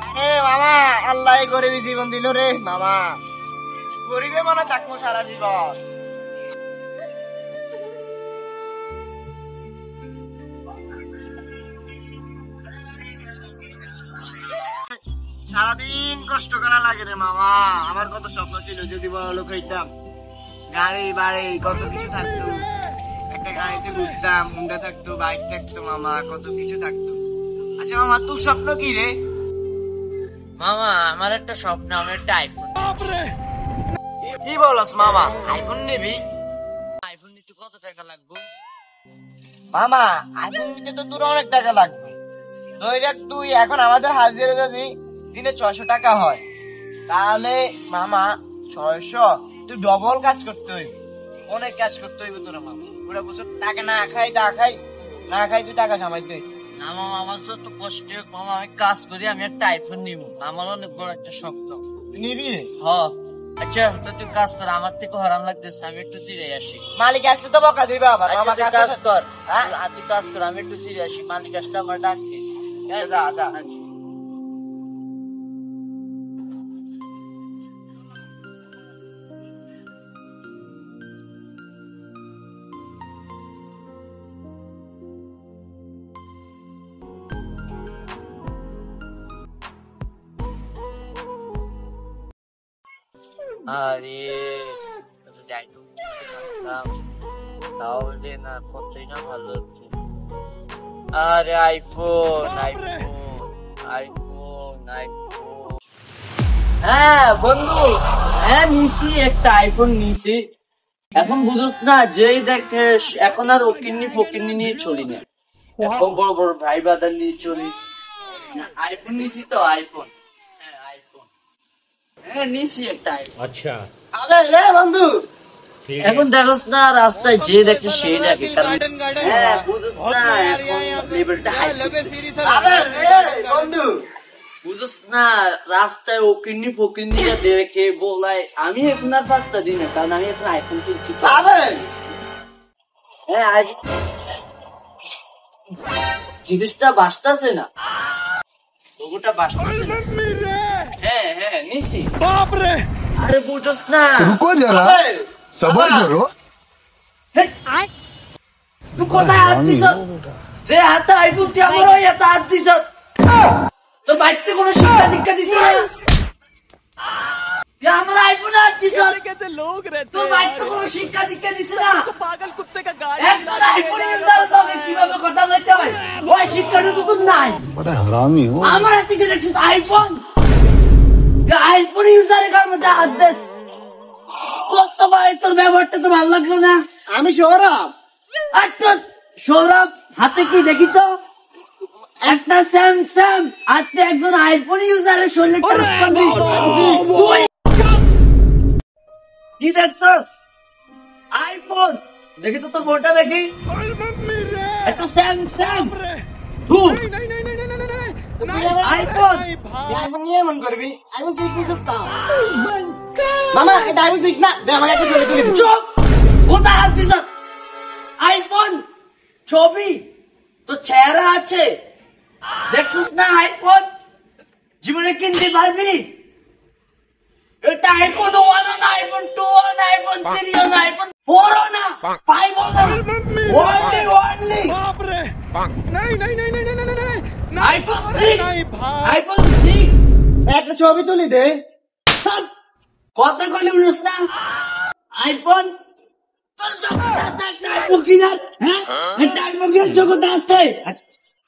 আরে মামা, আল্লাহ গরিবী জীবন দিল রে মামা। গরিবে মনে থাকবো সারা জীবন। সারাদিন কষ্ট করা লাগে রে মামা। আমার কত স্বপ্ন ছিল, যদি বড় লোক হইতাম, গাড়ি বাড়ি কত কিছু থাকতো, একটা গাড়িতে ঘুরতাম, হুন্ডা থাকতো, বাইক থাকতো মামা, কত কিছু থাকতো। আচ্ছা মামা, তোর স্বপ্ন কি রে? মামা আমার একটা স্বপ্ন, আমি একটা আইফোন। কি বলস মামা, আইফোন নিবি? আইফোন নিতে কত টাকা লাগবে? মামা আইফোন নিতে তো তোর অনেক টাকা লাগবে। ধৈর্য তুই এখন আমাদের হাজিরা যদি দিনে 600 টাকা হয়, তাহলে মামা 600 তুই ডবল কাজ করতে হইবে, অনেক কাজ করতে হইবে তোর মামা। পুরো বছর টাকা না খাই তুই টাকা জমাইতে হইবে। না মামা, আমার তো কষ্ট হোক মামা, আমি কাজ করি, আমি একটা আইফোন নিব। আমার অনেক বড় একটা স্বপ্ন। তুই নিবি? হ। আচ্ছা তো তুই কাজ কর, আমার থেকে হরাম লাগতেছে, আমি একটু সিরিয়াস আসি। মালিক আসলে তো বকা দিবে আবার। আচ্ছা মামা তুই কাজ কাজ কর, হ্যাঁ? তুই কাজ কর, আমি একটু সিরিয়াস আসি, মালিক আসলে আমার ডাকতিস। যা যা। আরে যাই তো, তাহলে না কতই না ভালো হচ্ছে। আরে আইফোন আইফোন আইফোন আইফোন হ্যাঁ বন্ধু, হ্যাঁ নিছি, একটা আইফোন নিছি। এখন বুঝোস না, যেই দেখে এখন আর ওকিন্নি ফকিন্নি নিয়ে চলি না, এখন বড় বড় ভাই বাদার নিয়ে চলি। আইফোন নিছি তো, আইফোন। হ্যাঁ আইফোন, হ্যাঁ নিছি একটা আইফোন। अच्छा আবে রে বন্ধু, এখন দেখোস না, রাস্তায় যে দেখে সেই দেখে, হ্যাঁ বুঝোস না, এখন লেভেলটা হাই। আবে রে বন্ধু, বুঝোস না, রাস্তায় ও কিন্নি ফকিন্নিরা দেখে বলায়, আমি এখন আর পাত্তা দিই না, কারণ আমি এখন আইফোন কিনছি তো। আবে হ্যাঁ আজ জিনিসটা বাঁচতেছে না, লোগোটা বাঁচতেছে না। হ্যাঁ হ্যাঁ নিছি। আরে বুঝোস না, रुको जरा सबर करो তুই কোথায় হাত দিস? যে হাতে আইফোন তুই আমার ওই হাতে হাত দিস, তোর বাড়িতে কোনো শিক্ষা দীক্ষা দিস না? তুই আমার আইফোনে হাত দিস, তোর বাড়িতে কোনো শিক্ষা দীক্ষা দিস না? একজন আইফোন ইউজার তোকে কিভাবে কথা বলতে হয় ওই শিক্ষাটুকু তোর নাই। बड़ा हरामी हो আমার হাতে কি দেখছিস আইফোন? আইফোন ইউজারের কার মধ্যে হাত দিস? তোর ব্যবহারটা তো ভালো লাগলো না। আমি সৌরভ। আর তোর সৌরভ হাতে কি দেখি তো, একটা স্যামসাং হাতে একজন আইফোন ইউজারের শরীরে টাচ করবি তুই? কি দেখছস? আইফোন দেখি তো, তোর বোনটা দেখি, একটা স্যামসাং। আইফোন আইফোন নিয়ে মন করবি? আইফোন 6 নিছিস তো? মামা এটা আইফোন 6 না, দে আমাকে একটা ছবি তুলে দে। চুপ! কোথায় হাত দিস? আইফোন ছবি তো চেহারা আছে, দেখছিস না? আইফোন জীবনে কিনতে পারবি? এটা আইফোন 1 না, আইফোন 2 না, আইফোন 3 না, আইফোন 4 না, 5 না, only আইফোন 6, আইফোন 6। একটা ছবি তুলি দে। কত কলি উনিস না? আইফোন তোর জগৎ আছে, একটা আইফোন কিনার, হ্যাঁ একটা আইফোন কিনার জগৎ আছে।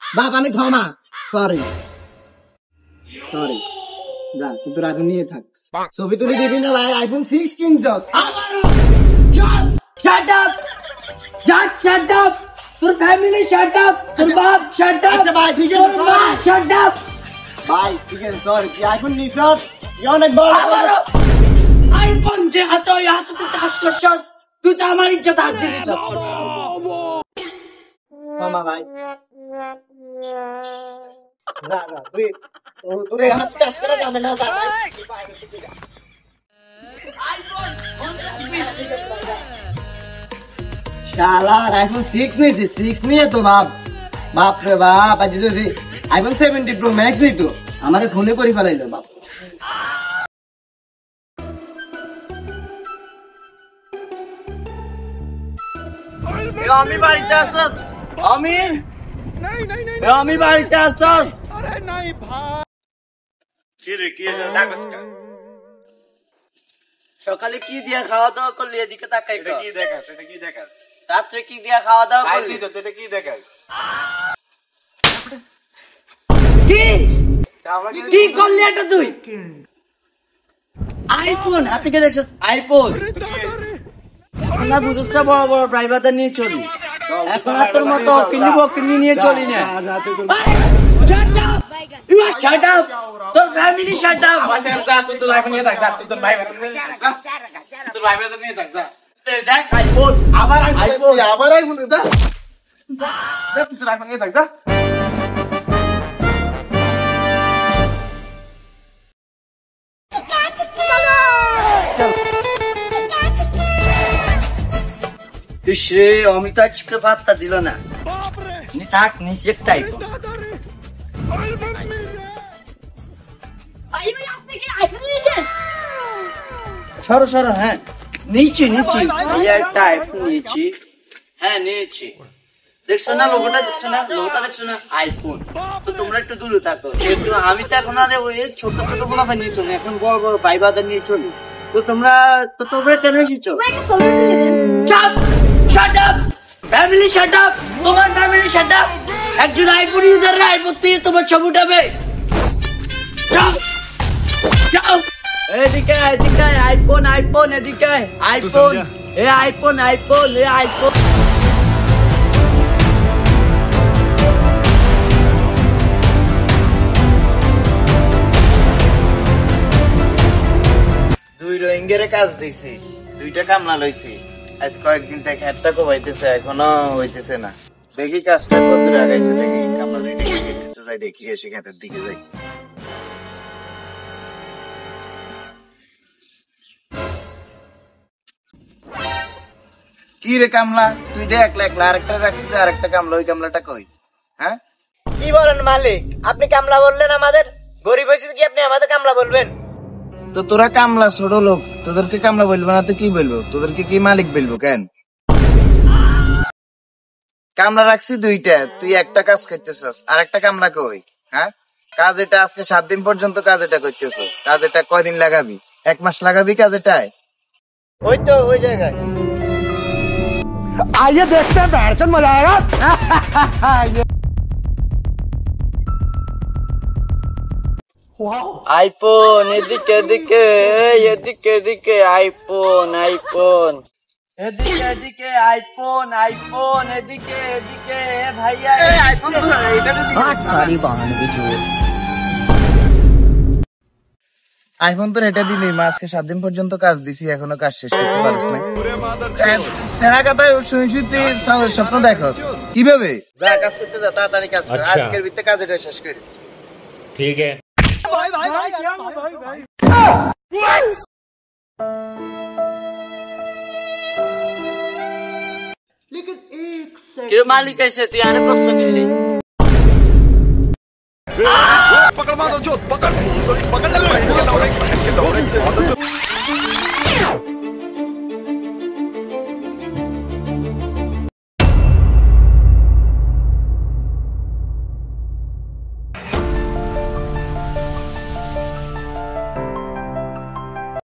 বাপ আমি ক্ষমা, সরি যা, তুই তোর আইফোন নিয়ে থাক। ছবি তুলি দিবি না ভাই? আইফোন 6 কিনছস? আমারও শাট আপ, শাট আপ, তোর ফ্যামিলি শাট আপ, তোর বাপ শাট আপ। আচ্ছা ভাই ঠিক আছে, মা শাট আপ। ভাই ঠিক আছে সরি। তুই আইফোন নিছস, অনেক বড়। আমারও আইফোন যে হাতে, ওই হাতে তুই টাচ করছস, তুই তো আমার ইজ্জত হাত দিবি। ক্ষমা ভাই, যা তুই তোর হাত টাচ করা যাবে না। যা ভাই। শালার আইফোন 6 নিয়েছে, 6 নিয়ে তো বাপ রে বাপ, আজ যদি আইফোন 70 প্রো ম্যাক্স নিতো আমারে খুনে করে ফেলাইলো বাপ। আমি বাড়িতে আসছস? আমি বাড়িতে আসছস? সকালে কি দিয়ে খাওয়া দাওয়া করলি? এদিকে তাকাই কর। রাত্রে কি দিয়ে খাওয়া দাওয়া করলি? কি কি করলি এটা তুই? আইফোন হাতে কে দেখছিস? আইফোন এখন না দুধটা বড় বড় প্রাইভেটে নিয়ে চলি। এখন আর তোর মতো কিডনি নিয়ে চলি না। Shut up! তোর ফ্যামিলি shut up! দেখ আইফোন, আবার আইফোন। রে অমিতা আজকে পাত্তা দিল না। নি থাক নিচে একটা আইফোন। সরো সরো, হ্যাঁ নিচে একটা আইফোন নিয়েছি। হ্যাঁ নিয়েছি, দেখছো না লোগোটা, দেখছো না আইফোন। তো তোমরা একটু দূরে থাকো, যেহেতু আমি তো এখন আর ওই ছোট ছোট গোলাপা নিয়ে চলি, এখন বড় বড় ভাই বাজার নিয়ে চলি। তো তোমরা কেন এসেছো? Shut up! Family shut up! তোমার ফ্যামিলি shut up! একজন আইফোন ইউজার আইফোন দিয়ে তোমার ছবি উঠাবে। এদিকে আইফোন এদিকে আইফোন, আইফোন। দুই রোহিঙ্গারে কাজ দিছি, 2টা কামলা লইছি। আজ কয়েকদিন থেকে একটা কমাইতেছে, এখনো হইতেছে না। দেখি কাজটা কত আগাইছে, দেখি কামলা 2টা কি করতেছে, যাই দেখি এসে ঘাটের দিকে যাই। কি রে কামলা, তুই যে একলা আরেকটা রাখছিস, আরেকটা কামলা, ওই কামলাটা কই? হ্যাঁ কি বলেন মালিক? আপনি কামলা বললেন, আমাদের গরিব হয়েছে কি আপনি আমাদের কামলা বলবেন? তো তোরা কামলা ছোট লোক, তোদেরকে কামলা বলবো না তো কি বলবো? তোদেরকে কি মালিক বলবো কেন? কামলা রাখছি 2টা, তুই একটা কাজ করতেছস, আর একটা কামলা কই? হ্যাঁ কাজ এটা আজকে 7 দিন পর্যন্ত কাজ এটা করতেছস, কাজ এটা কয়দিন লাগাবি? 1 মাস লাগাবি কাজ এটায়? ওই তো ওই জায়গায়। आइए देखते हैं बैठचंद मजा आएगा। আইফোন এদিকে আইফোন এদিকে আইফোন এদিকে ভাইয়া আইফোন আইফোন তোর এটা দিলি, মা আজকে 7 দিন পর্যন্ত কাজ দিছি, এখনো কাজ শেষ করতে পারিস না। সেনা কথায় শুনছি তুই স্বপ্ন দেখস কিভাবে? যা কাজ করতে যা, তাড়াতাড়ি কাজ কর, আজকের ভিতরে কাজ এটা শেষ করি। ठीक है। কেউ মালিক এসে তুই আরে প্রশ্ন করলি? पकड़ मारो जो पकड़